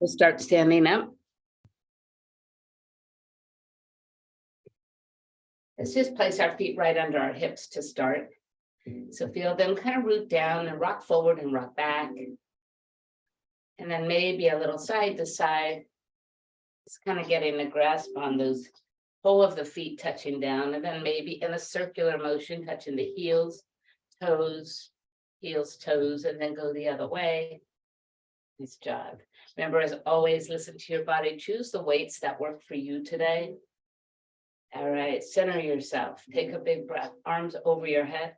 We'll start standing up. Let's just place our feet right under our hips to start. So feel them kind of root down and rock forward and rock back. And then maybe a little side to side. Just kind of getting a grasp on those whole of the feet touching down. And then maybe in a circular motion, touching the heels, toes, and then go the other way. Nice job. Remember, as always, listen to your body. Choose the weights that work for you today. All right, center yourself. Take a big breath, arms over your head.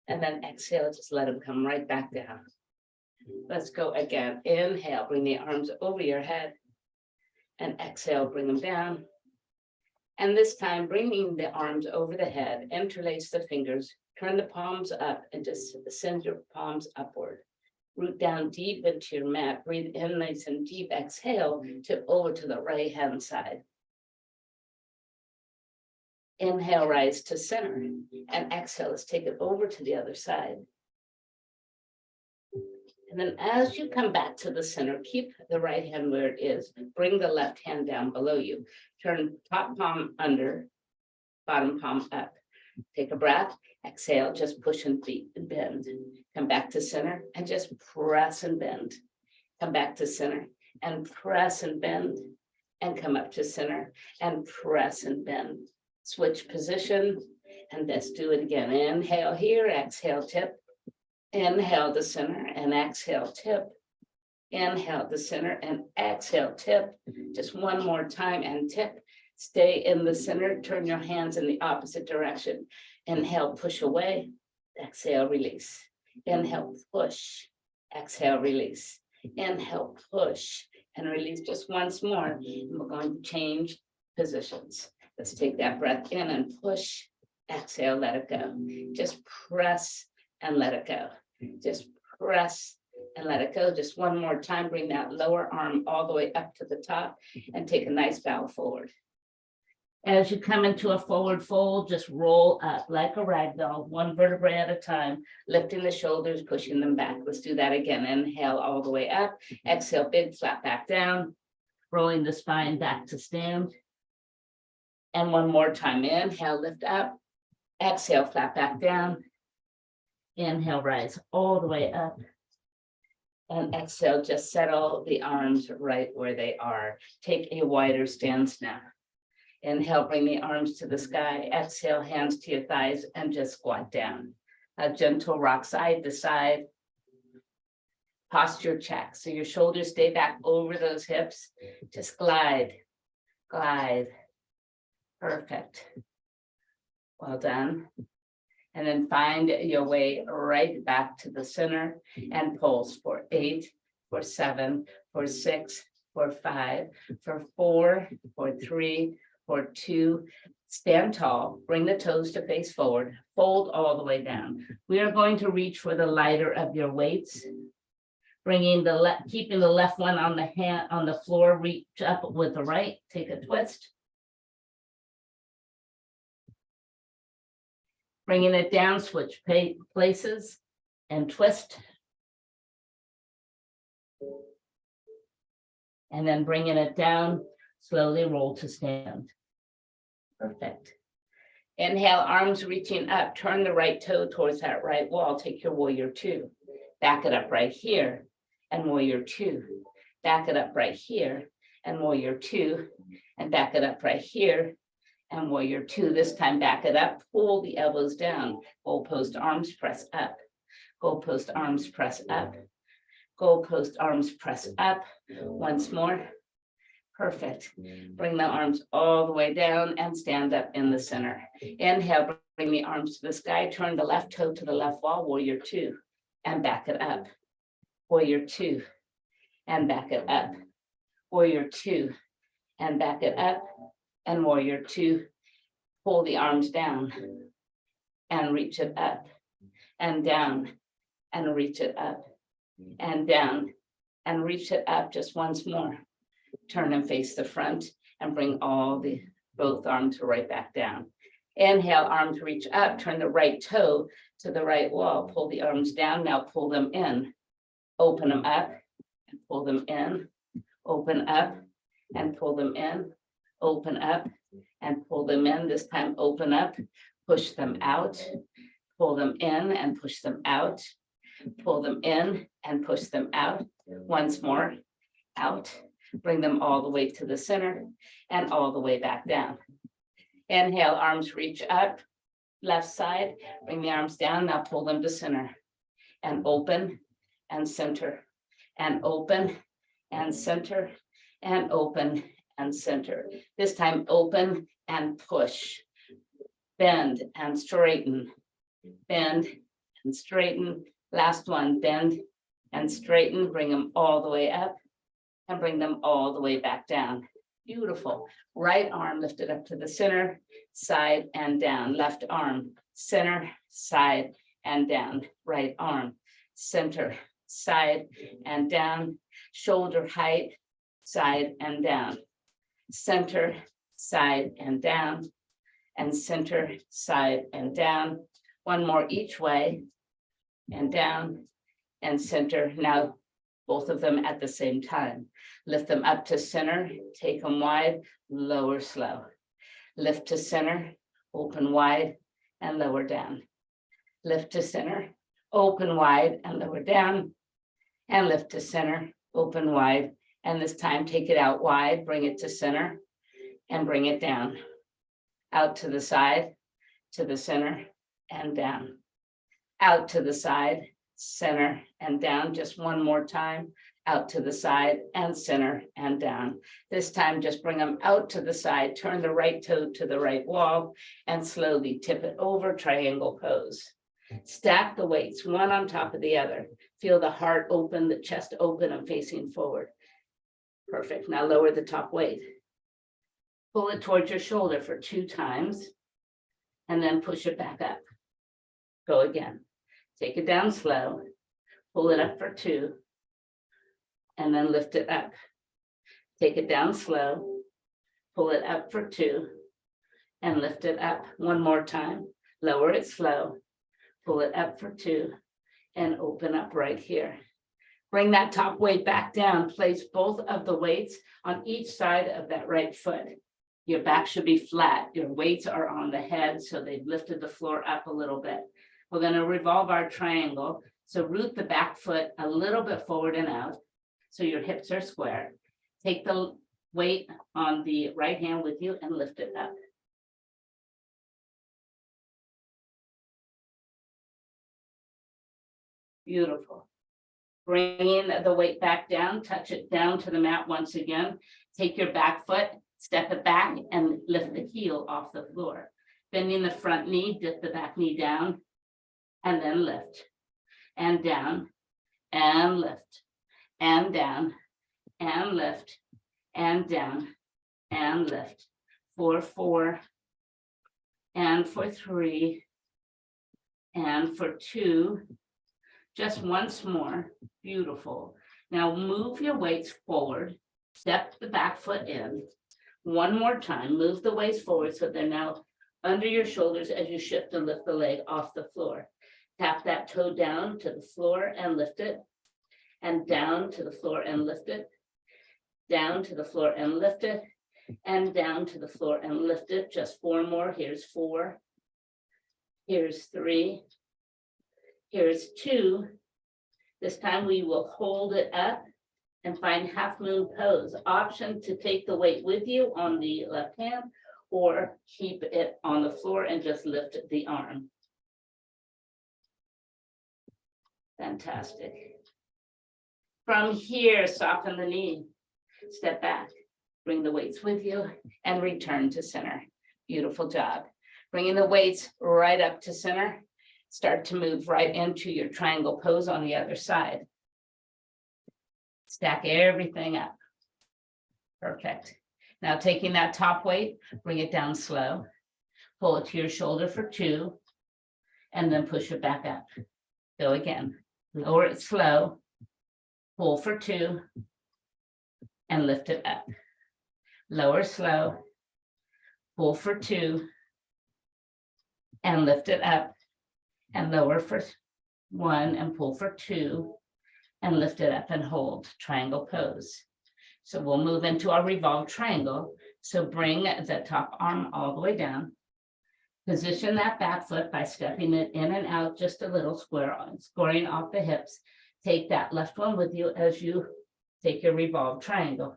And then exhale, just let them come right back down. Let's go again. Inhale, bring the arms over your head. And exhale, bring them down. And this time, bringing the arms over the head, interlace the fingers, turn the palms up and just send your palms upward. Root down deep into your mat. Breathe in nice and deep. Exhale, tip over to the right hand side. Inhale, rise to center. And exhale, let's take it over to the other side. And then as you come back to the center, keep the right hand where it is. Bring the left hand down below you. Turn top palm under, bottom palm up. Take a breath. Exhale, just push and bend. Come back to center and just press and bend. Come back to center and press and bend. And come up to center and press and bend. Switch position and let's do it again. Inhale here, exhale, tip. Inhale to center and exhale, tip. Inhale to center and exhale, tip. Just one more time and tip. Stay in the center. Turn your hands in the opposite direction. Inhale, push away. Exhale, release. Inhale, push. Exhale, release. Inhale, push and release. Just once more. And we're going to change positions. Let's take that breath in and push. Exhale, let it go. Just press and let it go. Just press and let it go. Just one more time. Bring that lower arm all the way up to the top and take a nice bow forward. As you come into a forward fold, just roll up like a rag doll, one vertebrae at a time, lifting the shoulders, pushing them back. Let's do that again. Inhale all the way up. Exhale, big flat back down, rolling the spine back to stand. And one more time. Inhale, lift up. Exhale, flat back down. Inhale, rise all the way up. And exhale, just settle the arms right where they are. Take a wider stance now. Inhale, bring the arms to the sky. Exhale, hands to your thighs and just squat down. A gentle rock side to side. Posture check. So your shoulders stay back over those hips. Just glide, glide. Perfect. Well done. And then find your way right back to the center and pulse for 8, for 7, for 6, for 5, for 4, for 3, for 2. Stand tall, bring the toes to face forward, fold all the way down. We are going to reach for the lighter of your weights. Bringing the keeping the left one on the hand on the floor, reach up with the right, take a twist. Bringing it down, switch places and twist. And then bringing it down, slowly roll to stand. Perfect. Inhale, arms reaching up. Turn the right toe towards that right wall. Take your warrior 2. Back it up right here and warrior 2. Back it up right here and warrior 2. And back it up right here. And warrior 2, this time back it up, pull the elbows down, goalpost arms press up, goalpost arms press up, goalpost arms press up, once more, perfect. Bring the arms all the way down and stand up in the center. Inhale, bring the arms to the sky, turn the left toe to the left wall, warrior 2, and back it up, warrior 2, and back it up, warrior 2, and back it up, and warrior 2, pull the arms down and reach it up and down and reach it up and down and reach it up just once more. Turn and face the front and bring both arms right back down. Inhale, arms reach up, turn the right toe to the right wall, pull the arms down, now pull them in, open them up and pull them in, open up and pull them in, open up and pull them in. This time, open up, push them out, pull them in and push them out, pull them in and push them out. Once more, out, bring them all the way to the center and all the way back down. Inhale, arms reach up, left side, bring the arms down. Now pull them to center and open and center and open and center and open and center. This time, open and push, bend and straighten, bend and straighten. Last one, bend and straighten, bring them all the way up and bring them all the way back down. Beautiful. Right arm lifted up to the center, side and down. Left arm, center, side and down. Right arm, center, side and down. Shoulder height, side and down. Center, side and down. And center, side and down. One more each way and down and center. Now both of them at the same time. Lift them up to center, take them wide, lower slow. Lift to center, open wide and lower down. Lift to center, open wide and lower down. And lift to center, open wide. And this time take it out wide, bring it to center and bring it down. Out to the side, to the center and down. Out to the side, center and down. Just one more time. Out to the side and center and down. This time, just bring them out to the side, turn the right toe to the right wall and slowly tip it over, triangle pose. Stack the weights one on top of the other. Feel the heart open, the chest open and facing forward. Perfect. Now lower the top weight. Pull it towards your shoulder for 2 times and then push it back up. Go again. Take it down slow, pull it up for 2, and then lift it up. Take it down slow, pull it up for 2, and lift it up. One more time, lower it slow, pull it up for 2, and open up right here. Bring that top weight back down, place both of the weights on each side of that right foot. Your back should be flat, your weights are on the head, so they've lifted the floor up a little bit. We're going to revolve our triangle. So root the back foot a little bit forward and out so your hips are square. Take the weight on the right hand with you and lift it up. Beautiful. Bringing the weight back down, touch it down to the mat once again. Take your back foot, step it back and lift the heel off the floor. Bending the front knee, dip the back knee down. And then lift and down and lift and down and lift and down and lift for 4 and for 3 and for 2. Just once more. Beautiful. Now move your weights forward. Step the back foot in. One more time. Move the weights forward so they're now under your shoulders as you shift and lift the leg off the floor. Tap that toe down to the floor and lift it, and down to the floor and lift it, down to the floor and lift it, and down to the floor and lift it. Just 4 more. Here's 4. Here's 3. Here's 2. This time we will hold it up and find half moon pose. Option to take the weight with you on the left hand or keep it on the floor and just lift the arm. Fantastic. From here, soften the knee, step back, bring the weights with you and return to center. Beautiful job. Bringing the weights right up to center. Start to move right into your triangle pose on the other side. Stack everything up. Perfect. Now taking that top weight, bring it down slow. Pull it to your shoulder for 2 and then push it back up. Go again. Lower it slow, pull for 2, and lift it up. Lower slow, pull for 2, and lift it up, and lower for 1, and pull for 2, and lift it up and hold, triangle pose. So we'll move into our revolved triangle. So bring the top arm all the way down. Position that back foot by stepping it in and out just a little, squaring off the hips. Take that left one with you as you take your revolved triangle.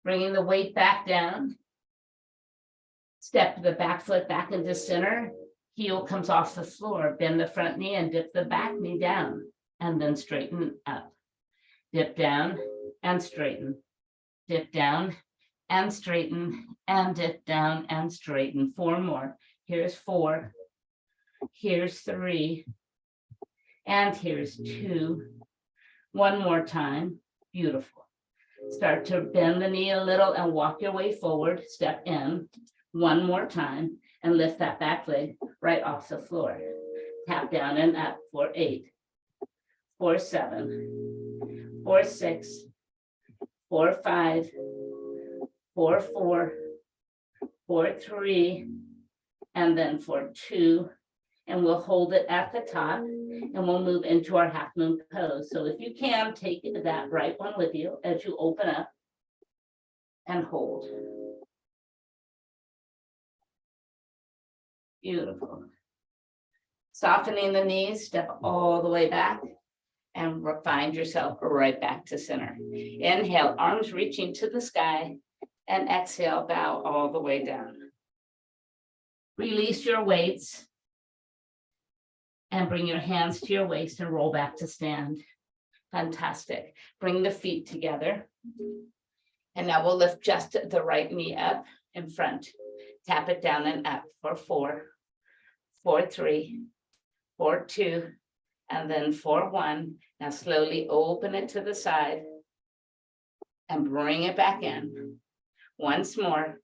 Bringing the weight back down. Step the back foot back into center. Heel comes off the floor. Bend the front knee and dip the back knee down. And then straighten up. Dip down and straighten. Dip down and straighten and dip down and straighten. 4 more. Here's 4. Here's 3. And here's 2. 1 more time. Beautiful. Start to bend the knee a little and walk your way forward. Step in. 1 more time and lift that back leg right off the floor. Tap down and up for 8, for 7, for 6, for 5, for 4, for 3, and then for 2. And we'll hold it at the top and we'll move into our half moon pose. So if you can, take that right one with you as you open up and hold. Beautiful. Softening the knees, step all the way back and find yourself right back to center. Inhale, arms reaching to the sky, and exhale, bow all the way down. Release your weights and bring your hands to your waist and roll back to stand. Fantastic. Bring the feet together. And now we'll lift just the right knee up in front. Tap it down and up for 4, for 3, for 2, and then for 1. Now slowly open it to the side and bring it back in. Once more,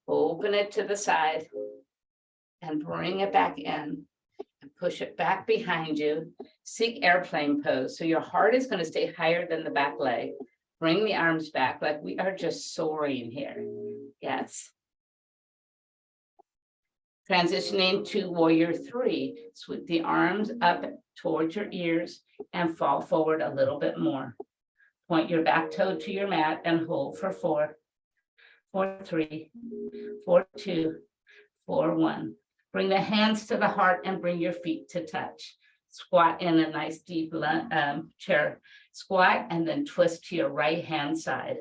open it to the side and bring it back in. And push it back behind you. Seek airplane pose. So your heart is going to stay higher than the back leg. Bring the arms back like we are just soaring here. Yes. Transitioning to warrior 3. Sweep the arms up towards your ears and fall forward a little bit more. Point your back toe to your mat and hold for 4, for 3, for 2, for 1. Bring the hands to the heart and bring your feet to touch. Squat in a nice deep chair. Squat and then twist to your right hand side.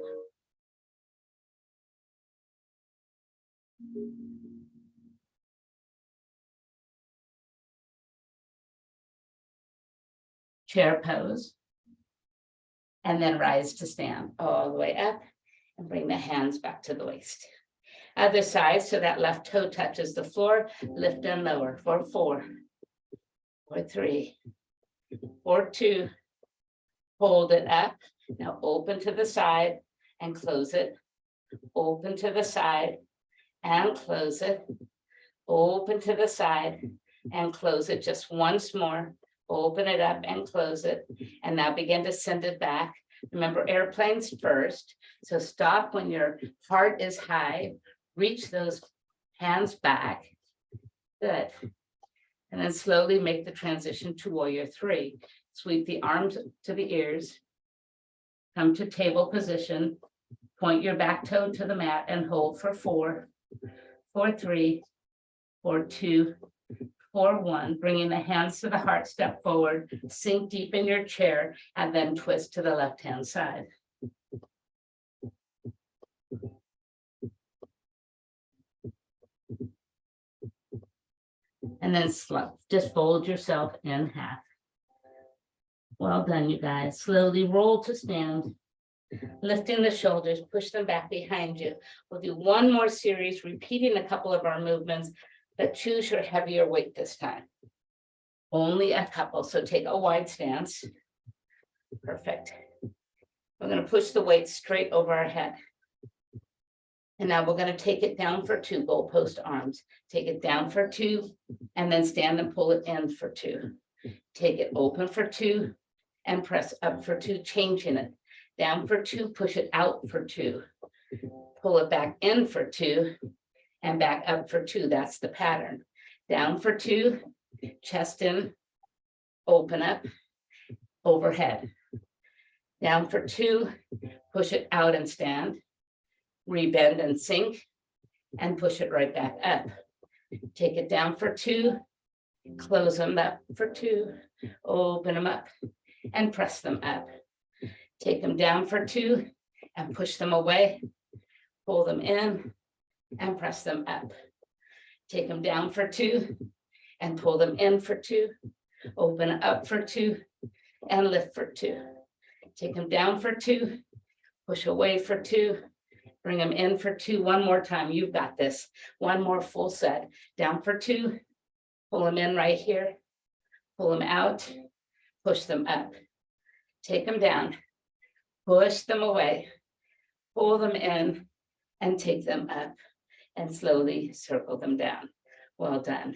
Chair pose. And then rise to stand all the way up and bring the hands back to the waist. Other side, so that left toe touches the floor. Lift and lower for 4, for 3, for 2. Hold it up. Now open to the side and close it. Open to the side and close it. Open to the side and close it just once more. Open it up and close it. And now begin to send it back. Remember, airplanes first. So stop when your heart is high. Reach those hands back. Good. And then slowly make the transition to warrior 3. Sweep the arms to the ears. Come to table position. Point your back toe to the mat and hold for 4, for 3, for 2, for 1. Bringing the hands to the heart, step forward, sink deep in your chair, and then twist to the left-hand side. And then just fold yourself in half. Well done, you guys. Slowly roll to stand. Lifting the shoulders, push them back behind you. We'll do one more series, repeating a couple of our movements, but choose your heavier weight this time. Only a couple, so take a wide stance. Perfect. We're going to push the weight straight over our head. And now we're going to take it down for 2, goalpost arms. Take it down for 2, and then stand and pull it in for 2. Take it open for 2, and press up for 2, changing it. Down for 2, push it out for 2. Pull it back in for 2, and back up for 2. That's the pattern. Down for 2, chest in, open up, overhead. Down for 2, push it out and stand, rebend and sink, and push it right back up. Take it down for 2, close them up for 2, open them up, and press them up. Take them down for 2, and push them away, pull them in, and press them up. Take them down for 2, and pull them in for 2, open up for 2, and lift for 2. Take them down for 2, push away for 2, bring them in for 2. One more time, you've got this. One more full set. Down for 2, pull them in right here, pull them out, push them up. Take them down, push them away, pull them in, and take them up, and slowly circle them down. Well done.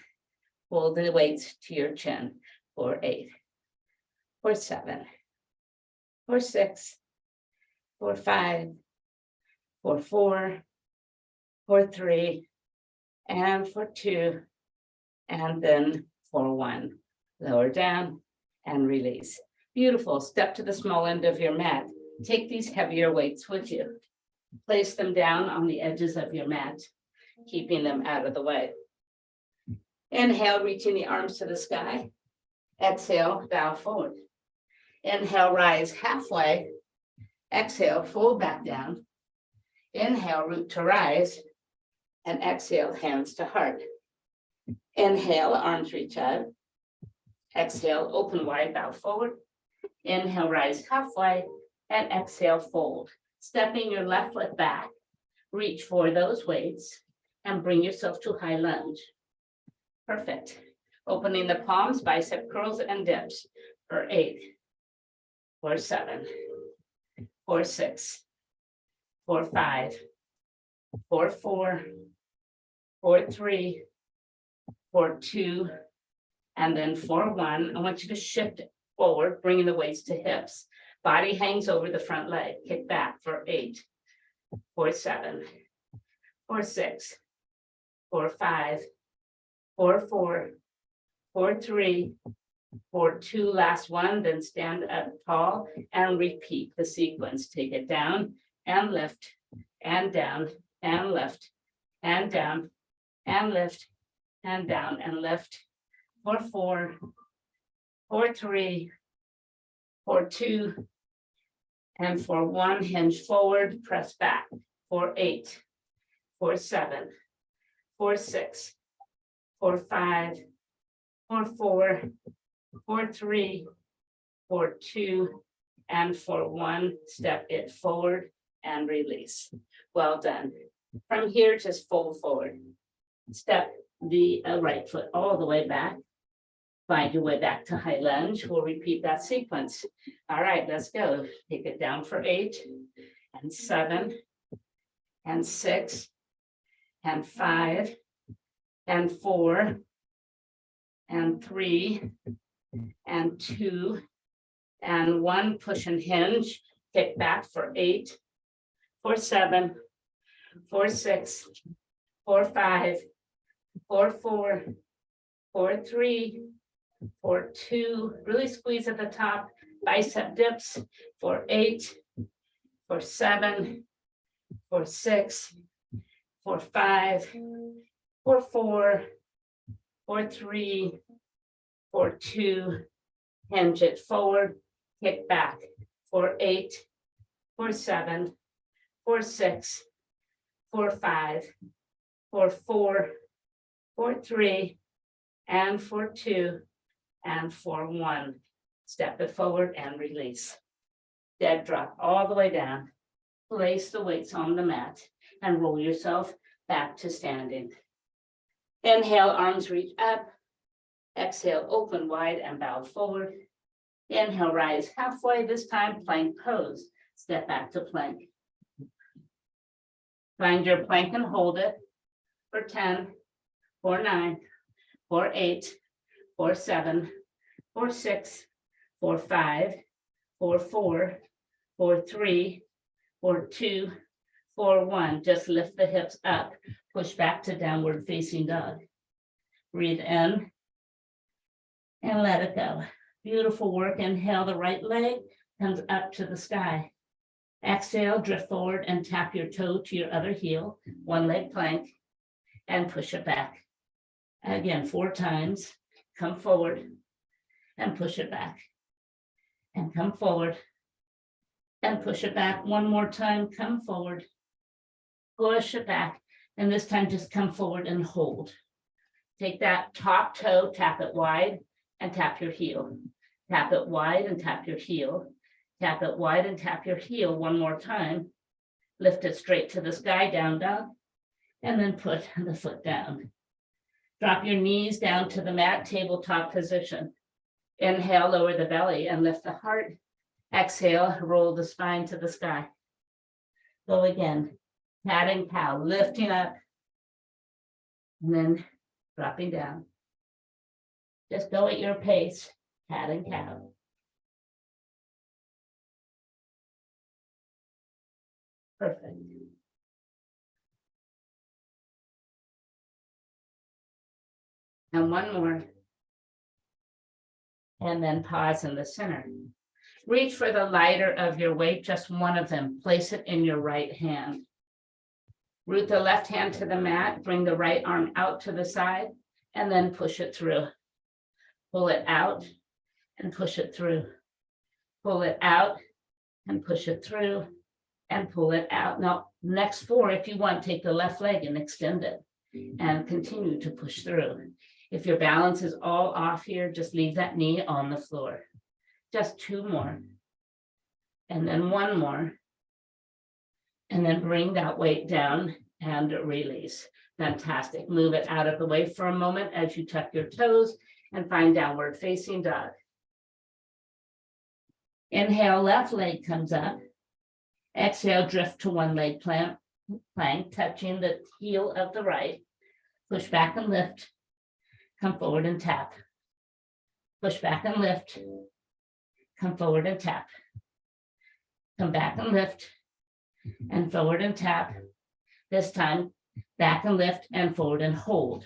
Pull the weights to your chin for 8, for 7, for 6, for 5, for 4, for 3, and for 2, and then for 1. Lower down and release. Beautiful. Step to the small end of your mat. Take these heavier weights with you. Place them down on the edges of your mat, keeping them out of the way. Inhale, reaching the arms to the sky. Exhale, bow forward. Inhale, rise halfway. Exhale, fold back down. Inhale, root to rise. And exhale, hands to heart. Inhale, arms reach out. Exhale, open wide, bow forward. Inhale, rise halfway. And exhale, fold. Stepping your left foot back. Reach for those weights and bring yourself to high lunge. Perfect. Opening the palms, bicep curls and dips for 8, for 7, for 6, for 5, for 4, for 3, for 2, and then for 1. I want you to shift forward, bringing the weights to hips. Body hangs over the front leg. Kick back for 8, for 7, for 6, for 5, for 4, for 3, for 2, last one, then stand up tall and repeat the sequence. Take it down and lift and down and lift and down and lift and down and lift for 4, for 3, for 2, and for 1, hinge forward, press back for 8, for 7, for 6, for 5, for 4, for 3, for 2, and for 1, step it forward and release. Well done. From here, just fold forward. Step the right foot all the way back. Find your way back to high lunge. We'll repeat that sequence. All right, let's go. Take it down for 8, and 7, and 6, and 5, and 4, and 3, and 2, and 1. Push and hinge. Kick back for 8, for 7, for 6, for 5, for 4, for 3, for 2. Really squeeze at the top. Bicep dips for 8, for 7, for 6, for 5, for 4, for 3, for 2, hinge it forward, kick back for 8, for 7, for 6, for 5, for 4, for 3, and for 2, and for 1. Step it forward and release. Dead drop all the way down. Place the weights on the mat and roll yourself back to standing. Inhale, arms reach up. Exhale, open wide and bow forward. Inhale, rise halfway, this time plank pose. Step back to plank. Find your plank and hold it for 10, for 9, for 8, for 7, for 6, for 5, for 4, for 3, for 2, for 1. Just lift the hips up, push back to downward facing dog. Breathe in and let it go. Beautiful work. Inhale, the right leg comes up to the sky. Exhale, drift forward and tap your toe to your other heel, one leg plank, and push it back. Again, 4 times. Come forward and push it back. And come forward and push it back. One more time, come forward, push it back. And this time just come forward and hold. Take that top toe, tap it wide and tap your heel. Tap it wide and tap your heel. Tap it wide and tap your heel one more time. Lift it straight to the sky, down dog, and then put the foot down. Drop your knees down to the mat, tabletop position. Inhale, lower the belly and lift the heart. Exhale, roll the spine to the sky. Go again, cat and cow, lifting up, and then dropping down. Just go at your pace, cat and cow. Perfect. And one more. And then pause in the center. Reach for the lighter of your weight, just one of them. Place it in your right hand. Root the left hand to the mat, bring the right arm out to the side, and then push it through. Pull it out and push it through. Pull it out and push it through and pull it out. Now, next 4, if you want, take the left leg and extend it and continue to push through. If your balance is all off here, just leave that knee on the floor. Just 2 more. And then 1 more. And then bring that weight down and release. Fantastic. Move it out of the way for a moment as you tuck your toes and find downward facing dog. Inhale, left leg comes up. Exhale, drift to one leg plank, touching the heel of the right. Push back and lift. Come forward and tap. Push back and lift. Come forward and tap. Come back and lift. And forward and tap. This time, back and lift and forward and hold.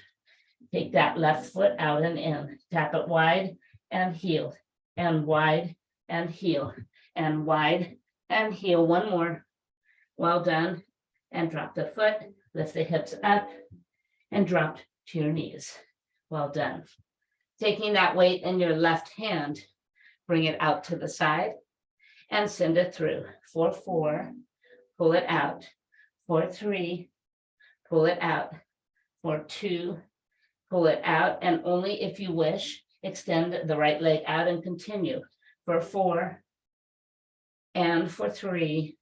Take that left foot out and in. Tap it wide and heel. And wide and heel. And wide and heel. One more. Well done. And drop the foot. Lift the hips up. And drop to your knees. Well done. Taking that weight in your left hand, bring it out to the side and send it through. 4, 4, pull it out. 4, 3, pull it out. 4, 2, pull it out. And only if you wish, extend the right leg out and continue. For 4, and for 3,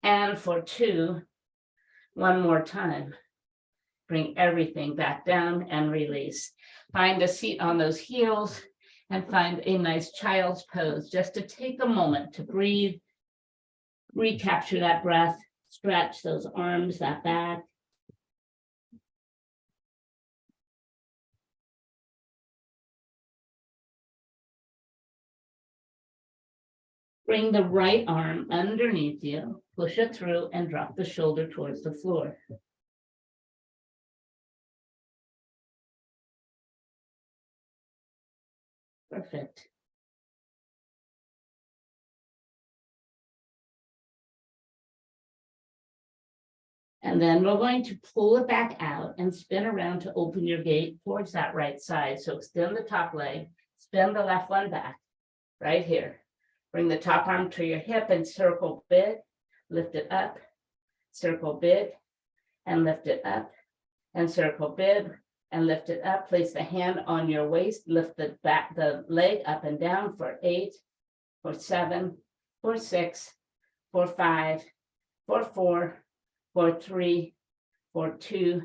and for 2, one more time. Bring everything back down and release. Find a seat on those heels and find a nice child's pose, just to take a moment to breathe, recapture that breath, stretch those arms, that back. Bring the right arm underneath you, push it through and drop the shoulder towards the floor. Perfect. And then we're going to pull it back out and spin around to open your gait towards that right side. So extend the top leg, spin the left one back, right here. Bring the top arm to your hip and circle big, lift it up, circle big, and lift it up, and circle big, and lift it up. Place the hand on your waist, lift the leg up and down for 8, for 7, for 6, for 5, for 4, for 3, for 2,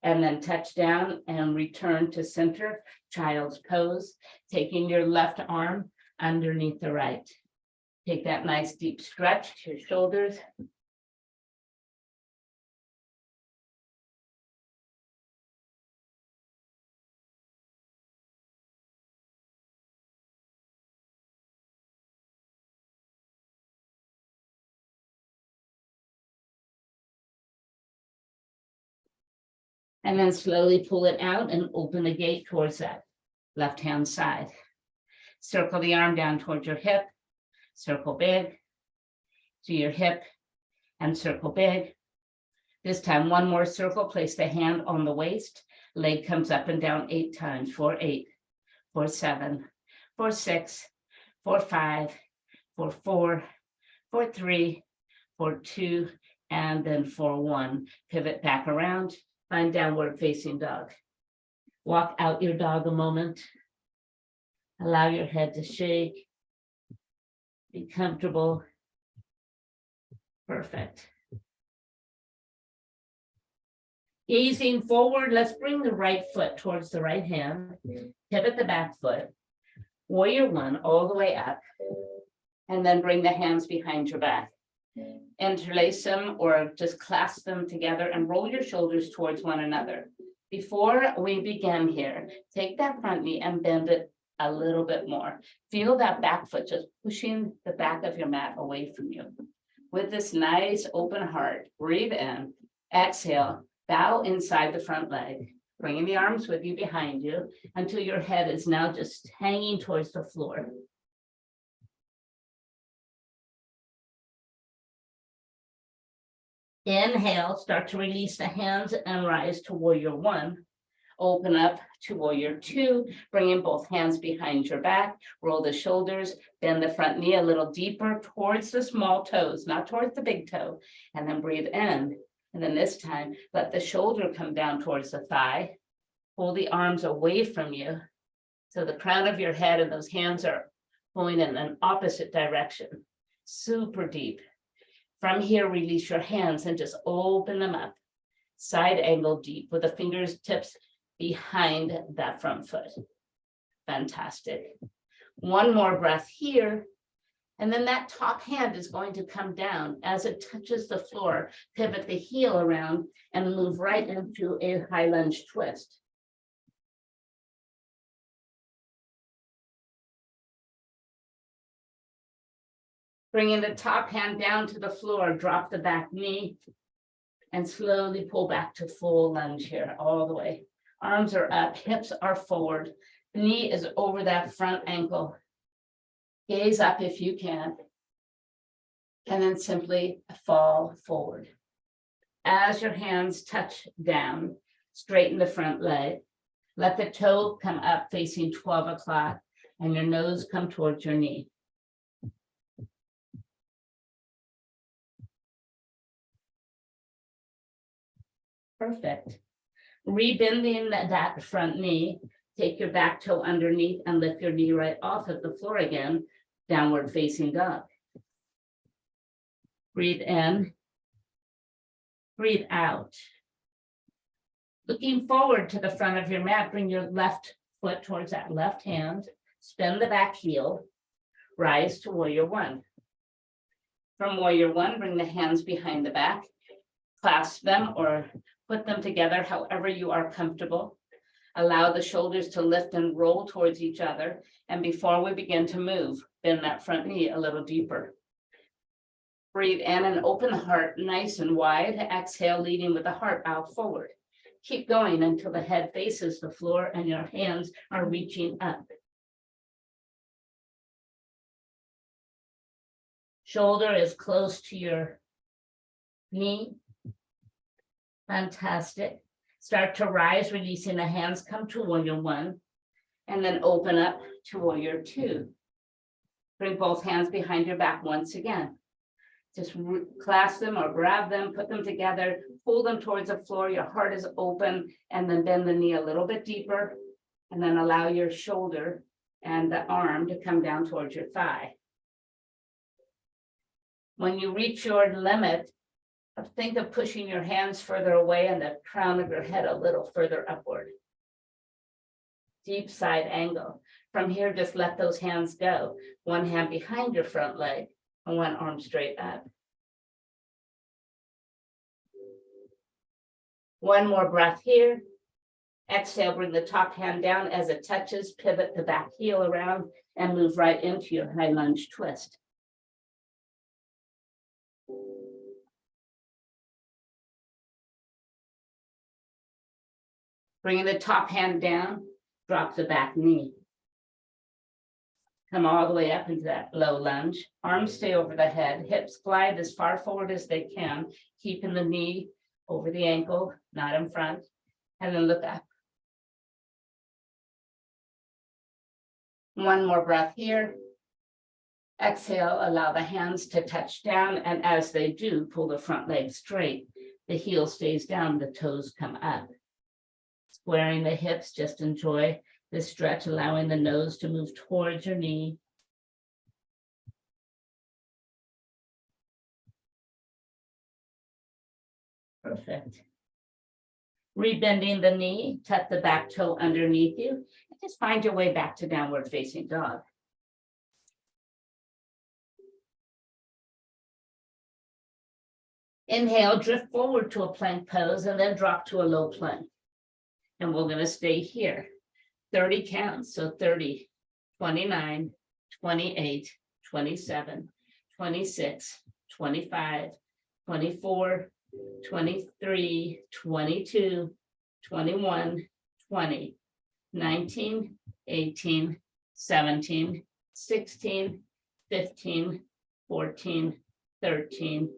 and then touch down and return to center, child's pose, taking your left arm underneath the right. Take that nice deep stretch to your shoulders. And then slowly pull it out and open the gate towards that left-hand side. Circle the arm down towards your hip, circle big, to your hip, and circle big. This time, one more circle, place the hand on the waist, leg comes up and down 8 times, 4, 8, 4, 7, 4, 6, 4, 5, 4, 4, 4, 3, 4, 2, and then 4, 1. Pivot back around, find downward facing dog. Walk out your dog a moment. Allow your head to shake. Be comfortable. Perfect. Gazing forward, let's bring the right foot towards the right hand. Pivot the back foot. Warrior one all the way up. And then bring the hands behind your back. Interlace them or just clasp them together and roll your shoulders towards one another. Before we begin here, take that front knee and bend it a little bit more. Feel that back foot just pushing the back of your mat away from you. With this nice open heart, breathe in, exhale, bow inside the front leg, bringing the arms with you behind you until your head is now just hanging towards the floor. Inhale, start to release the hands and rise to warrior one. Open up to warrior two, bringing both hands behind your back, roll the shoulders, bend the front knee a little deeper towards the small toes, not towards the big toe, and then breathe in. And then this time, let the shoulder come down towards the thigh, pull the arms away from you. So the crown of your head and those hands are going in an opposite direction, super deep. From here, release your hands and just open them up, side angle deep with the fingertips behind that front foot. Fantastic. One more breath here. And then that top hand is going to come down as it touches the floor, pivot the heel around and move right into a high lunge twist. Bringing the top hand down to the floor, drop the back knee and slowly pull back to full lunge here all the way. Arms are up, hips are forward, knee is over that front ankle. Gaze up if you can, and then simply fall forward. As your hands touch down, straighten the front leg. Let the toe come up facing 12 o'clock and your nose come towards your knee. Perfect. Rebending that front knee, take your back toe underneath and lift your knee right off of the floor again, downward facing dog. Breathe in, breathe out. Looking forward to the front of your mat, bring your left foot towards that left hand, spin the back heel, rise to warrior one. From warrior one, bring the hands behind the back, clasp them or put them together however you are comfortable. Allow the shoulders to lift and roll towards each other. And before we begin to move, bend that front knee a little deeper. Breathe in and open the heart nice and wide. Exhale, leading with the heart out forward. Keep going until the head faces the floor and your hands are reaching up. Shoulder is close to your knee. Fantastic. Start to rise, releasing the hands, come to warrior one, and then open up to warrior two. Bring both hands behind your back once again. Just clasp them or grab them, put them together, pull them towards the floor, your heart is open, and then bend the knee a little bit deeper, and then allow your shoulder and the arm to come down towards your thigh. When you reach your limit, think of pushing your hands further away and the crown of your head a little further upward. Deep side angle. From here, just let those hands go. One hand behind your front leg and one arm straight up. One more breath here. Exhale, bring the top hand down as it touches, pivot the back heel around and move right into your high lunge twist. Bringing the top hand down, drop the back knee. Come all the way up into that low lunge. Arms stay over the head, hips glide as far forward as they can, keeping the knee over the ankle, not in front. And then look up. One more breath here. Exhale, allow the hands to touch down, and as they do, pull the front leg straight. The heel stays down, the toes come up. Squaring the hips, just enjoy this stretch, allowing the nose to move towards your knee. Perfect. Rebending the knee, tuck the back toe underneath you, and just find your way back to downward facing dog. Inhale, drift forward to a plank pose and then drop to a low plank. And we're going to stay here. 30 counts. So 30, 29, 28, 27, 26, 25, 24, 23, 22, 21, 20, 19, 18, 17, 16, 15, 14, 13,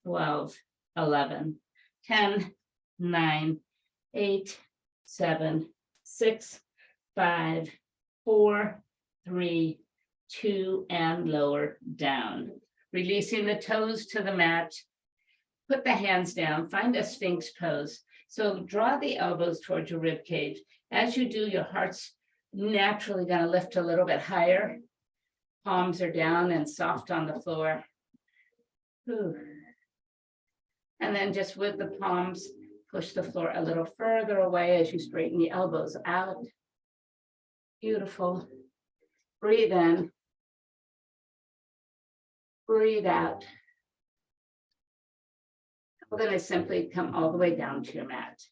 12, 11, 10, 9, 8, 7, 6, 5, 4, 3, 2, and lower down. Releasing the toes to the mat. Put the hands down, find a Sphinx pose. So draw the elbows towards your rib cage. As you do, your heart's naturally going to lift a little bit higher. Palms are down and soft on the floor. Whew. And then just with the palms, push the floor a little further away as you straighten the elbows out. Beautiful. Breathe in. Breathe out. We're going to simply come all the way down to your mat.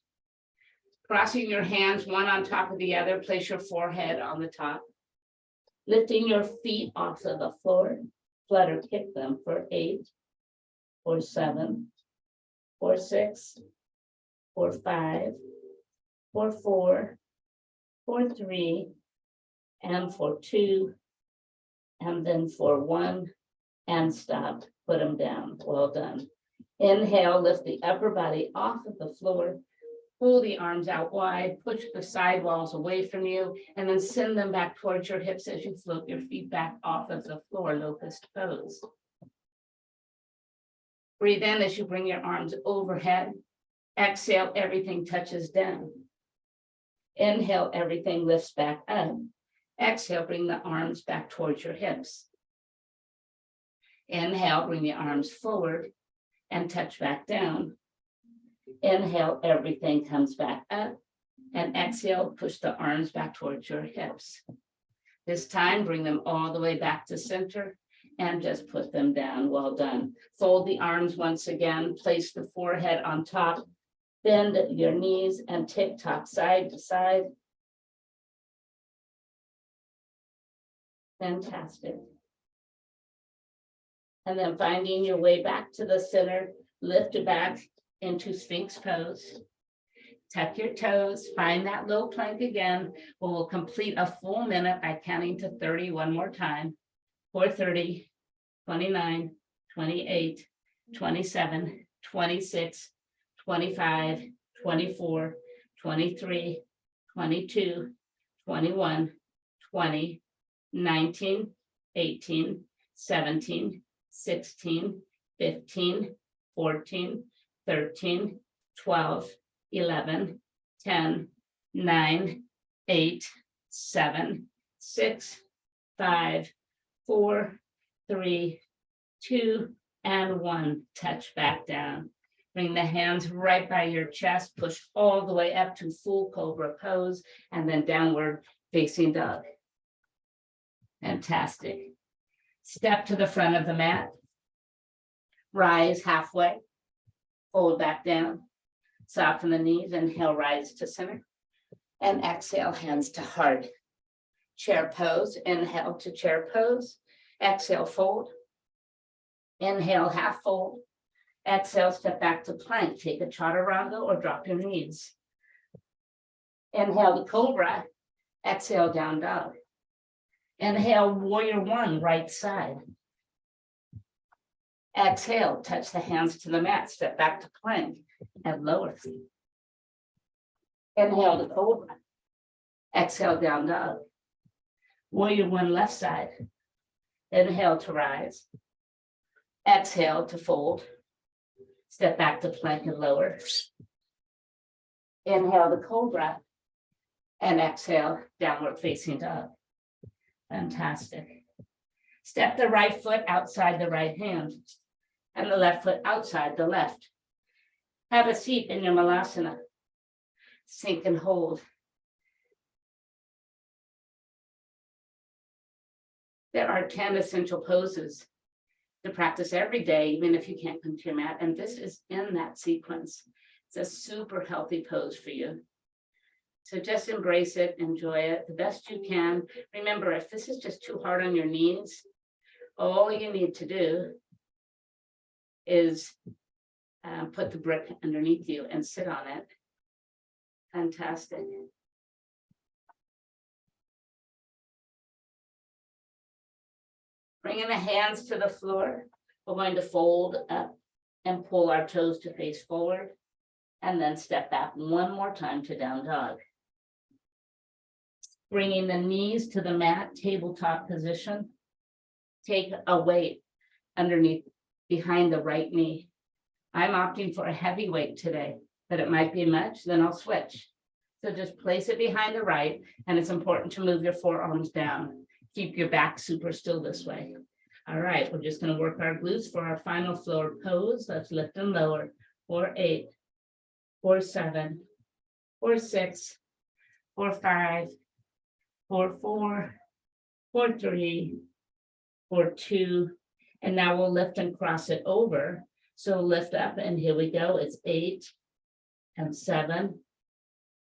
Crossing your hands, one on top of the other, place your forehead on the top. Lifting your feet off of the floor, flutter kick them for 8, or 7, or 6, or 5, or 4, or 3, and for 2, and then for 1, and stop. Put them down. Well done. Inhale, lift the upper body off of the floor. Pull the arms out wide, push the side walls away from you, and then send them back towards your hips as you float your feet back off of the floor, locust pose. Breathe in as you bring your arms overhead. Exhale, everything touches down. Inhale, everything lifts back up. Exhale, bring the arms back towards your hips. Inhale, bring the arms forward and touch back down. Inhale, everything comes back up. And exhale, push the arms back towards your hips. This time, bring them all the way back to center and just put them down. Well done. Fold the arms once again, place the forehead on top, bend your knees and tick-tock side to side. Fantastic. And then finding your way back to the center, lift it back into Sphinx pose. Tuck your toes, find that low plank again. We'll complete a full minute by counting to 30 one more time. 4:30, 29, 28, 27, 26, 25, 24, 23, 22, 21, 20, 19, 18, 17, 16, 15, 14, 13, 12, 11, 10, 9, 8, 7, 6, 5, 4, 3, 2, and 1. Touch back down. Bring the hands right by your chest, push all the way up to full cobra pose, and then downward facing dog. Fantastic. Step to the front of the mat. Rise halfway. Fold back down. Soften the knees. Inhale, rise to center. And exhale, hands to heart. Chair pose. Inhale to chair pose. Exhale, fold. Inhale, half fold. Exhale, step back to plank. Take a chaturanga or drop your knees. Inhale to cobra. Exhale, down dog. Inhale, warrior one, right side. Exhale, touch the hands to the mat, step back to plank and lower. Inhale to cobra. Exhale, down dog. Warrior one, left side. Inhale to rise. Exhale to fold. Step back to plank and lower. Inhale to cobra. And exhale, downward facing dog. Fantastic. Step the right foot outside the right hand and the left foot outside the left. Have a seat in your malasana. Sink and hold. There are 10 essential poses to practice every day, even if you can't come to your mat. And this is in that sequence. It's a super healthy pose for you. So just embrace it, enjoy it the best you can. Remember, if this is just too hard on your knees, all you need to do is put the brick underneath you and sit on it. Fantastic. Bringing the hands to the floor, we're going to fold up and pull our toes to face forward, and then step back one more time to down dog. Bringing the knees to the mat, tabletop position. Take a weight underneath, behind the right knee. I'm opting for a heavy weight today, but it might be much, then I'll switch. So just place it behind the right, and it's important to move your forearms down. Keep your back super still this way. All right, we're just going to work our glutes for our final floor pose. Let's lift and lower. 4, 8, 4, 7, 4, 6, 4, 5, 4, 4, 4, 3, 4, 2. And now we'll lift and cross it over. So lift up, and here we go. It's 8 and 7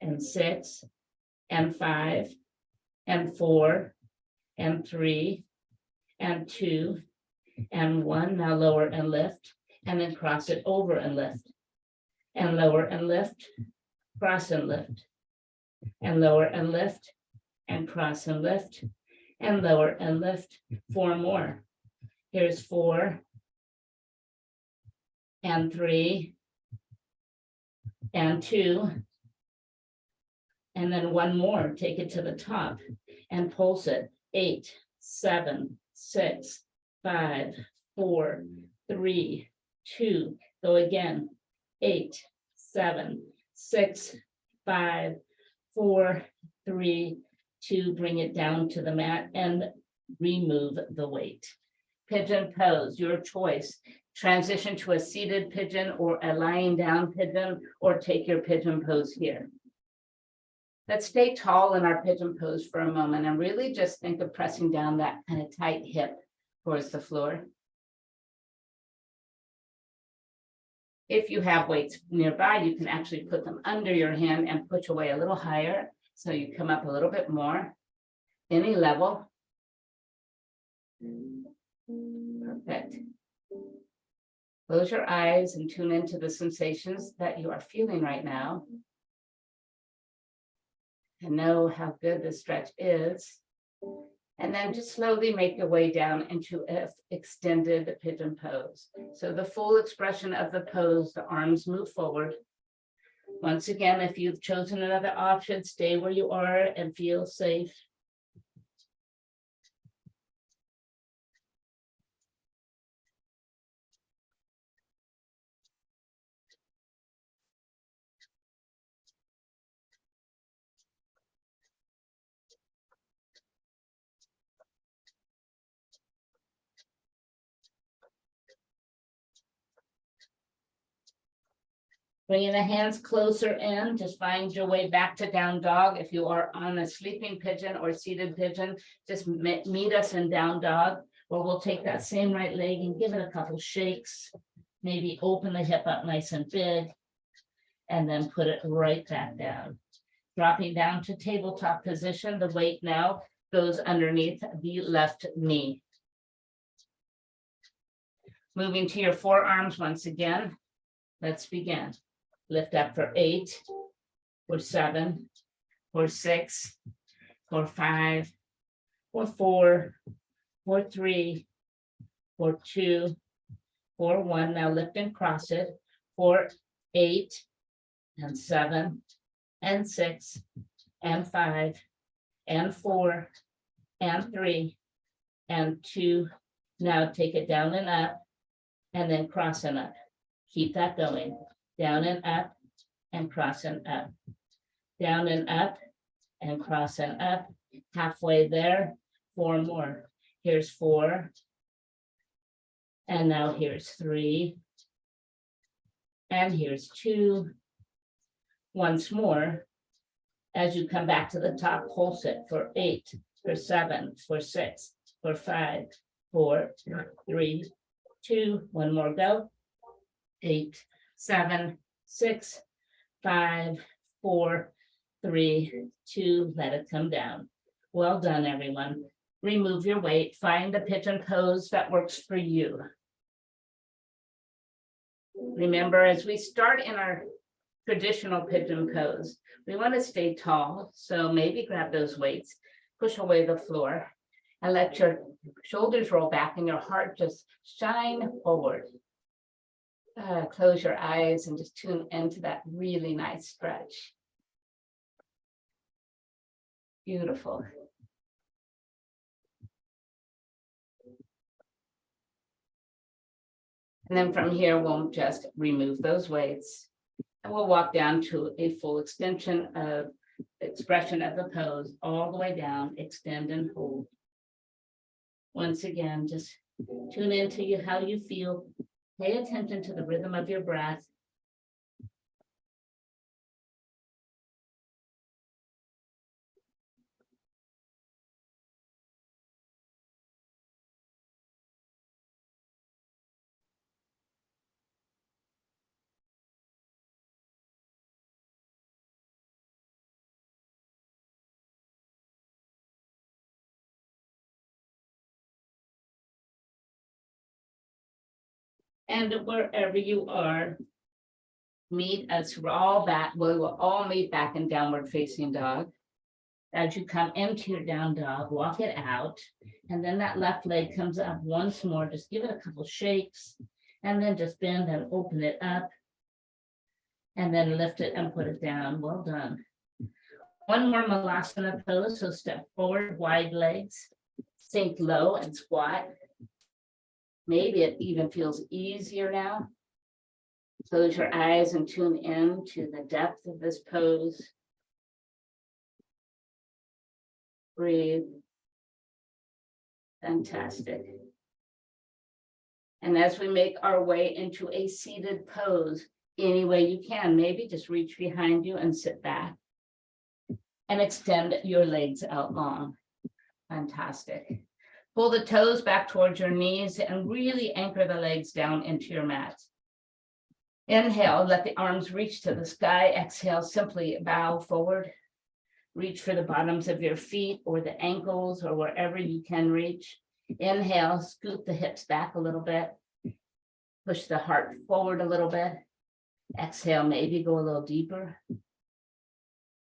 and 6 and 5 and 4 and 3 and 2 and 1. Now lower and lift, and then cross it over and lift, and lower and lift, cross and lift, and lower and lift, and cross and lift, and lower and lift. 4 more. Here's 4 and 3 and 2, and then 1 more. Take it to the top and pulse it. 8, 7, 6, 5, 4, 3, 2. Go again. 8, 7, 6, 5, 4, 3, 2. Bring it down to the mat and remove the weight. Pigeon pose, your choice. Transition to a seated pigeon or a lying down pigeon, or take your pigeon pose here. Let's stay tall in our pigeon pose for a moment and really just think of pressing down that kind of tight hip towards the floor. If you have weights nearby, you can actually put them under your hand and push away a little higher, so you come up a little bit more. Any level. Perfect. Close your eyes and tune into the sensations that you are feeling right now. And know how good this stretch is. And then just slowly make your way down into an extended pigeon pose. So the full expression of the pose, the arms move forward. Once again, if you've chosen another option, stay where you are and feel safe. Bringing the hands closer in, just find your way back to down dog. If you are on a sleeping pigeon or seated pigeon, just meet us in down dog, where we'll take that same right leg and give it a couple shakes. Maybe open the hip up nice and big, and then put it right back down. Dropping down to tabletop position, the weight now goes underneath the left knee. Moving to your forearms once again, let's begin. Lift up for 8, for 7, for 6, for 5, for 4, for 3, for 2, for 1. Now lift and cross it. For 8 and 7 and 6 and 5 and 4 and 3 and 2. Now take it down and up and then cross and up. Keep that going. Down and up and cross and up. Down and up and cross and up. Halfway there, 4 more. Here's 4. And now here's 3. And here's 2. Once more. As you come back to the top, pulse it for 8, for 7, for 6, for 5, 4, 3, 2. One more go. 8, 7, 6, 5, 4, 3, 2. Let it come down. Well done, everyone. Remove your weight. Find the pigeon pose that works for you. Remember, as we start in our traditional pigeon pose, we want to stay tall. So maybe grab those weights, push away the floor, and let your shoulders roll back and your heart just shine forward. Close your eyes and just tune into that really nice stretch. Beautiful. And then from here, we'll just remove those weights and we'll walk down to a full extension of expression of the pose, all the way down, extend and hold. Once again, just tune into how you feel. Pay attention to the rhythm of your breath. And wherever you are, meet us. We're all back. We will all meet back in downward facing dog. As you come into your down dog, walk it out. And then that left leg comes up once more. Just give it a couple shakes. And then just bend and open it up. And then lift it and put it down. Well done. One more Malasana pose. So step forward, wide legs. Sink low and squat. Maybe it even feels easier now. Close your eyes and tune in to the depth of this pose. Breathe. Fantastic. And as we make our way into a seated pose, any way you can, maybe just reach behind you and sit back and extend your legs out long. Fantastic. Pull the toes back towards your knees and really anchor the legs down into your mat. Inhale, let the arms reach to the sky. Exhale, simply bow forward. Reach for the bottoms of your feet or the ankles or wherever you can reach. Inhale, scoot the hips back a little bit. Push the heart forward a little bit. Exhale, maybe go a little deeper.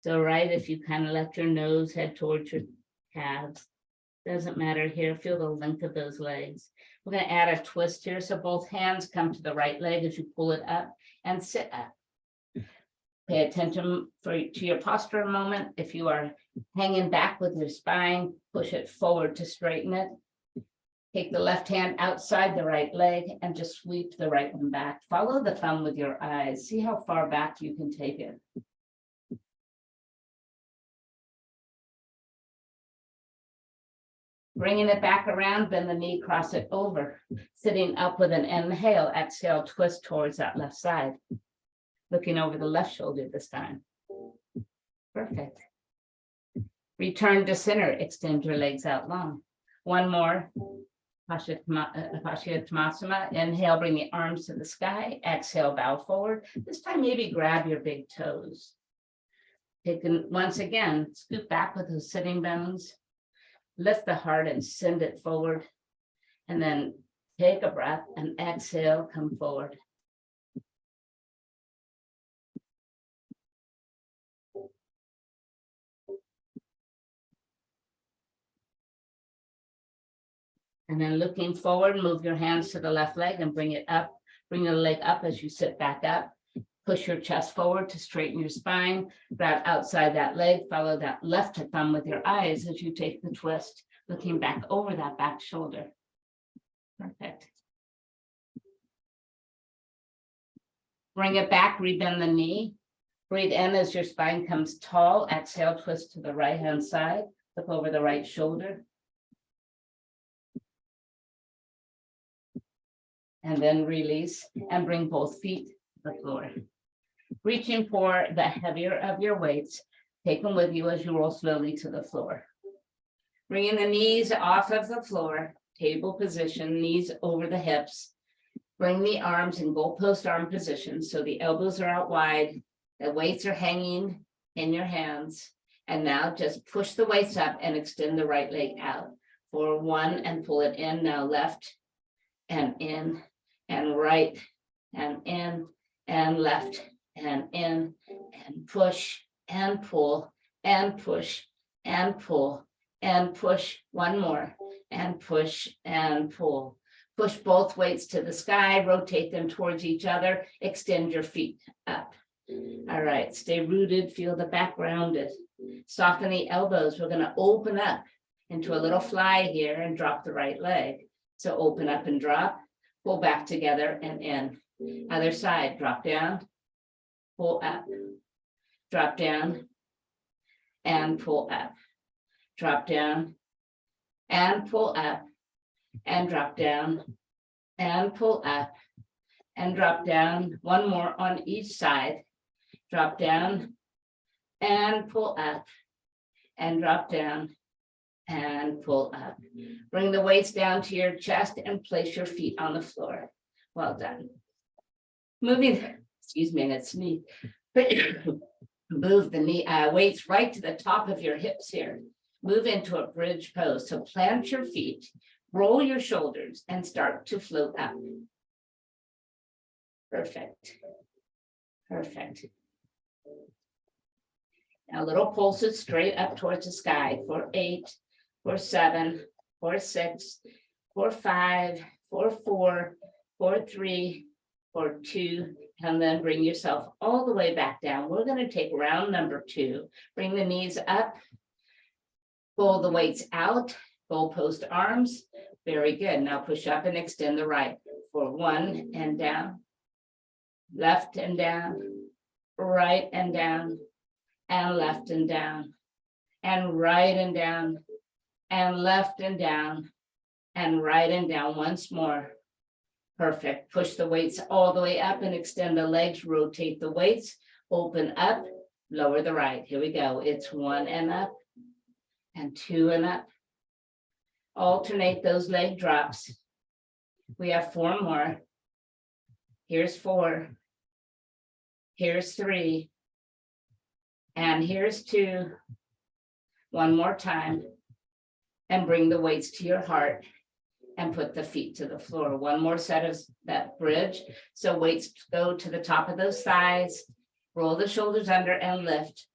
So right, if you kind of let your nose head towards your calves. Doesn't matter here. Feel the length of those legs. We're going to add a twist here. So both hands come to the right leg as you pull it up and sit up. Pay attention to your posture a moment. If you are hanging back with your spine, push it forward to straighten it. Take the left hand outside the right leg and just sweep the right one back. Follow the thumb with your eyes. See how far back you can take it. Bringing it back around, bend the knee, cross it over. Sitting up with an inhale, exhale, twist towards that left side. Looking over the left shoulder this time. Perfect. Return to center, extend your legs out long. One more. Paschimottanasana. Inhale, bring the arms to the sky. Exhale, bow forward. This time, maybe grab your big toes. Once again, scoot back with those sitting bones. Lift the heart and send it forward. And then take a breath and exhale, come forward. And then looking forward, move your hands to the left leg and bring it up. Bring the leg up as you sit back up. Push your chest forward to straighten your spine. Grab outside that leg. Follow that left thumb with your eyes as you take the twist, looking back over that back shoulder. Perfect. Bring it back, rebend the knee. Breathe in as your spine comes tall. Exhale, twist to the right hand side. Look over the right shoulder. And then release and bring both feet to the floor. Reaching for the heavier of your weights, take them with you as you roll slowly to the floor. Bringing the knees off of the floor, table position, knees over the hips. Bring the arms in goalpost arm position so the elbows are out wide, the weights are hanging in your hands. And now just push the weights up and extend the right leg out for one and pull it in. Now left and in and right and in and left and in and push and pull and push and pull and push. One more and push and pull. Push both weights to the sky, rotate them towards each other, extend your feet up. All right, stay rooted, feel the back rounded. Soften the elbows. We're going to open up into a little fly here and drop the right leg. So open up and drop, pull back together and in. Other side, drop down, pull up, drop down, and pull up, drop down, and pull up, and drop down, and pull up, and drop down. One more on each side. Drop down, and pull up, and drop down, and pull up. Bring the weights down to your chest and place your feet on the floor. Well done. Moving, excuse me, and it's knee. Move the knee weights right to the top of your hips here. Move into a bridge pose. So plant your feet, roll your shoulders, and start to float up. Perfect. Perfect. Now little pulses straight up towards the sky for 8, for 7, for 6, for 5, for 4, for 3, for 2, and then bring yourself all the way back down. We're going to take round number 2. Bring the knees up, pull the weights out, goalpost arms. Very good. Now push up and extend the right for 1 and down, left and down, right and down, and left and down, and right and down, and left and down, and right and down. Once more. Perfect. Push the weights all the way up and extend the legs. Rotate the weights. Open up. Lower the right. Here we go. It's 1 and up, and 2 and up. Alternate those leg drops. We have 4 more. Here's 4. Here's 3. And here's 2. One more time. And bring the weights to your heart and put the feet to the floor. One more set of that bridge. So weights go to the top of those thighs. Roll the shoulders under and lift.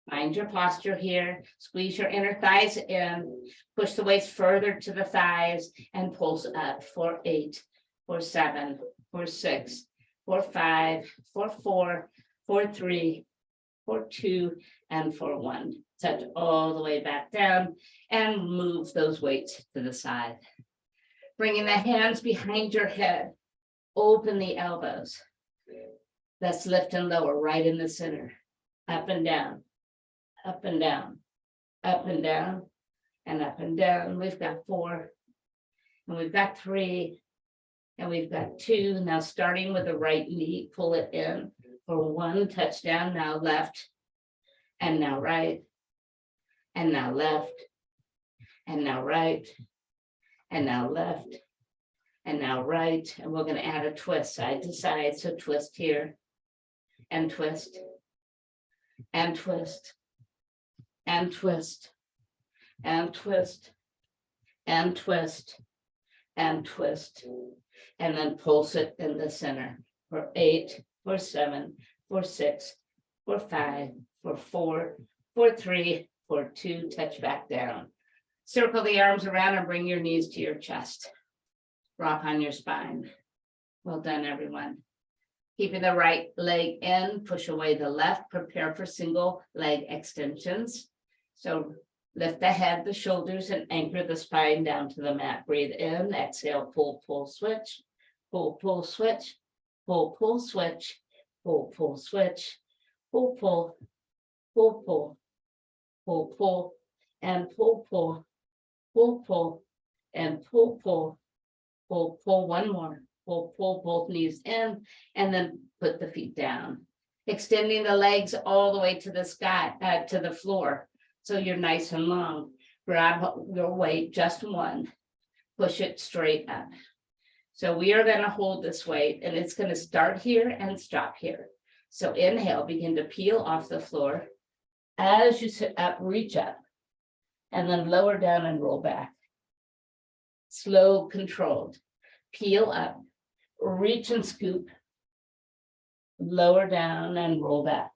Find your posture here. Squeeze your inner thighs in. Push the weights further to the thighs and pulse up for 8, for 7, for 6, for 5, for 4, for 3, for 2, and for 1. Touch all the way back down and move those weights to the side. Bringing the hands behind your head. Open the elbows. Let's lift and lower right in the center. Up and down, up and down, up and down, and up and down. We've got 4, and we've got 3, and we've got 2. Now starting with the right knee, pull it in for 1, touch down. Now left, and now right, and now left, and now right, and now left, and now right. And we're going to add a twist side to side. So twist here, and twist, and twist, and twist, and twist, and twist, and twist, and then pulse it in the center for 8, for 7, for 6, for 5, for 4, for 3, for 2, touch back down. Circle the arms around and bring your knees to your chest. Rock on your spine. Well done, everyone. Keeping the right leg in, push away the left, prepare for single leg extensions. So lift the head, the shoulders, and anchor the spine down to the mat. Breathe in, exhale, pull, pull, switch, pull, pull, switch, pull, pull, switch, pull, pull, switch, pull, pull, pull, pull, pull, pull, and pull, pull, pull, pull, and pull, pull, pull, pull, one more. Pull, pull both knees in, and then put the feet down. Extending the legs all the way to the sky, to the floor. So you're nice and long. Grab your weight, just one. Push it straight up. So we are going to hold this weight, and it's going to start here and stop here. So inhale, begin to peel off the floor. As you sit up, reach up, and then lower down and roll back. Slow, controlled. Peel up. Reach and scoop, lower down and roll back.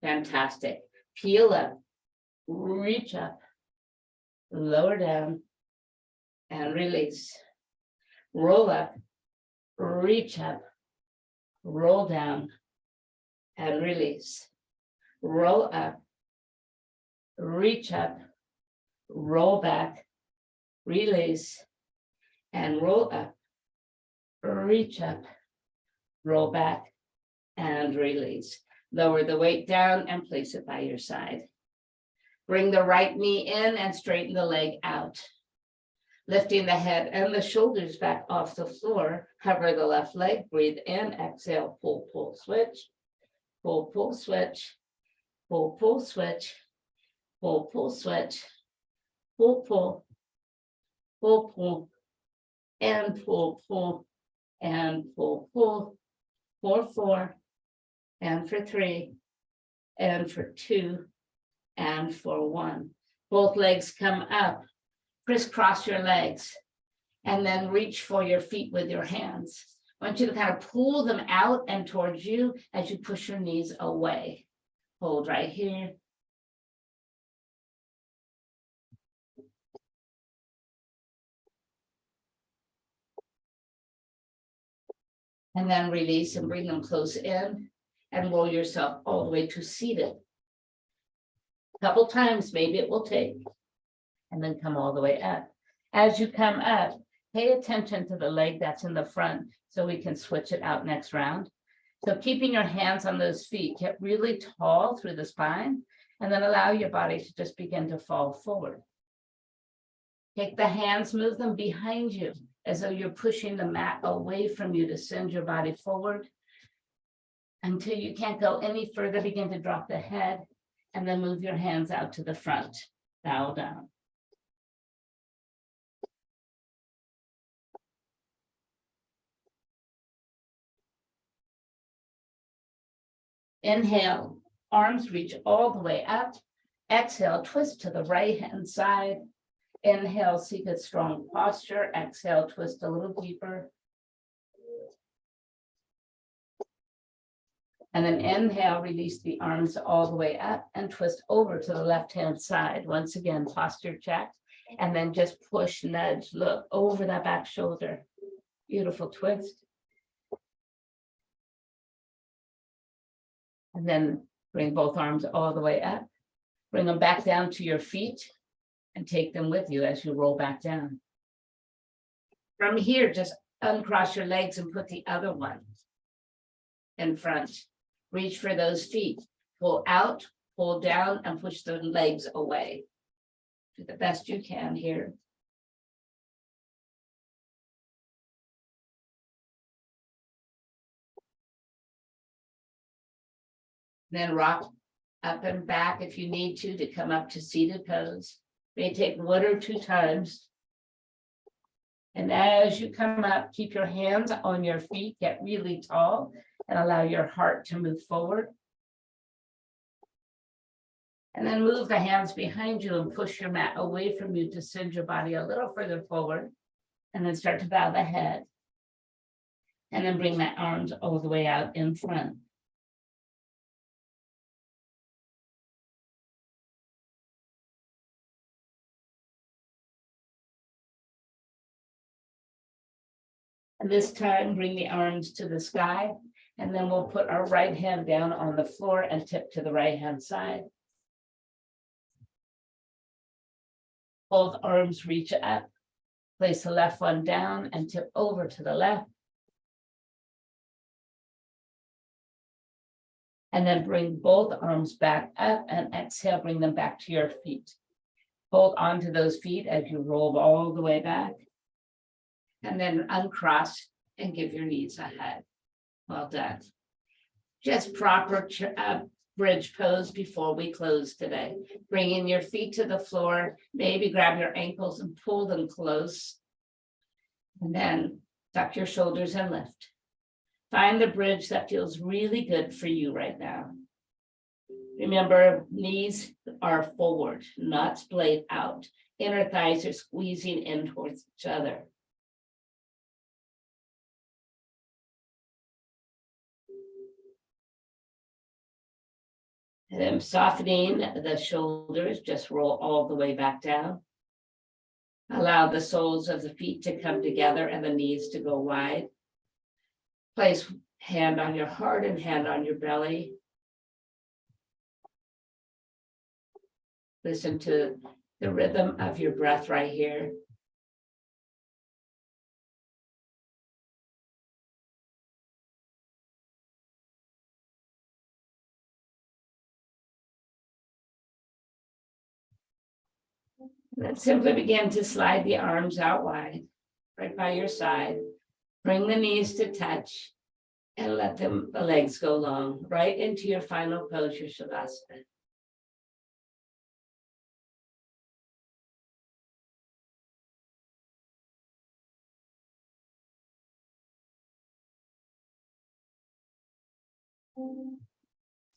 Fantastic. Peel up, reach up, lower down and release. Roll up, reach up, roll down and release. Roll up, reach up, roll back, release, and roll up. Reach up, roll back, and release. Lower the weight down and place it by your side. Bring the right knee in and straighten the leg out. Lifting the head and the shoulders back off the floor. Hover the left leg, breathe in, exhale, pull, pull, switch, pull, pull, switch, pull, pull, switch, pull, pull, switch, pull, pull, pull, pull, and pull, pull. And pull, pull, for 4, and for 3, and for 2, and for 1. Both legs come up, crisscross your legs, and then reach for your feet with your hands. I want you to kind of pull them out and towards you as you push your knees away. Hold right here. And then release and bring them close in and roll yourself all the way to seated. A couple times, maybe it will take, and then come all the way up. As you come up, pay attention to the leg that's in the front so we can switch it out next round. So keeping your hands on those feet, get really tall through the spine, and then allow your body to just begin to fall forward. Take the hands, move them behind you, as though you're pushing the mat away from you to send your body forward. Until you can't go any further, begin to drop the head and then move your hands out to the front. Bow down. Inhale, arms reach all the way up. Exhale, twist to the right hand side. Inhale, seek a strong posture. Exhale, twist a little deeper. And then inhale, release the arms all the way up and twist over to the left-hand side. Once again, posture check. And then just push, nudge, look over that back shoulder. Beautiful twist. And then bring both arms all the way up. Bring them back down to your feet and take them with you as you roll back down. From here, just uncross your legs and put the other one in front. Reach for those feet. Pull out, pull down, and push the legs away. Do the best you can here. Then rock up and back if you need to come up to seated pose. May take 1 or 2 times. And as you come up, keep your hands on your feet, get really tall, and allow your heart to move forward. And then move the hands behind you and push your mat away from you to send your body a little further forward. And then start to bow the head. And then bring my arms all the way out in front. And this time, bring the arms to the sky, and then we'll put our right hand down on the floor and tip to the right-hand side. Both arms reach up. Place the left one down and tip over to the left. And then bring both arms back up and exhale, bring them back to your feet. Hold on to those feet as you roll all the way back. And then uncross and give your knees a hug. Well done. Just proper bridge pose before we close today. Bringing your feet to the floor, maybe grab your ankles and pull them close. And then tuck your shoulders and lift. Find the bridge that feels really good for you right now. Remember, knees are forward, not splayed out. Inner thighs are squeezing in towards each other. And then softening the shoulders, just roll all the way back down. Allow the soles of the feet to come together and the knees to go wide. Place hand on your heart and hand on your belly. Listen to the rhythm of your breath right here. And then simply begin to slide the arms out wide, right by your side. Bring the knees to touch and let the legs go long, right into your final pose, your Shavasana.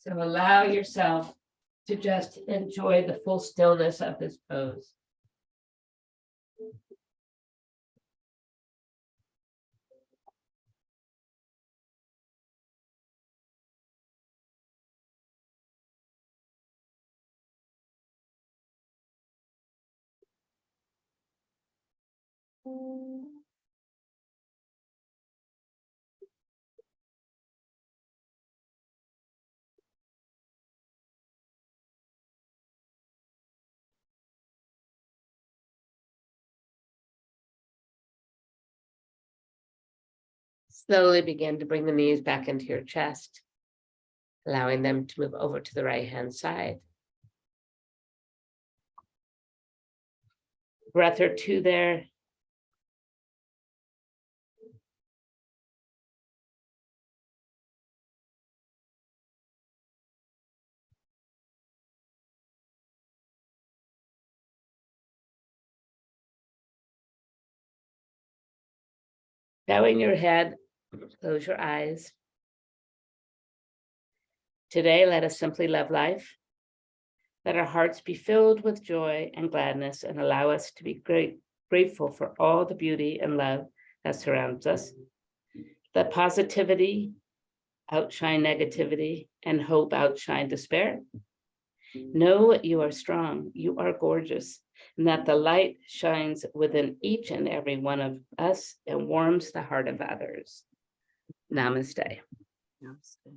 So allow yourself to just enjoy the full stillness of this pose. Slowly begin to bring the knees back into your chest, allowing them to move over to the right-hand side. Breath or two there. Bowing your head, close your eyes. Today, let us simply love life. Let our hearts be filled with joy and gladness and allow us to be grateful for all the beauty and love that surrounds us. Let positivity outshine negativity and hope outshine despair. Know you are strong, you are gorgeous, and that the light shines within each and every one of us and warms the heart of others. Namaste. Namaste.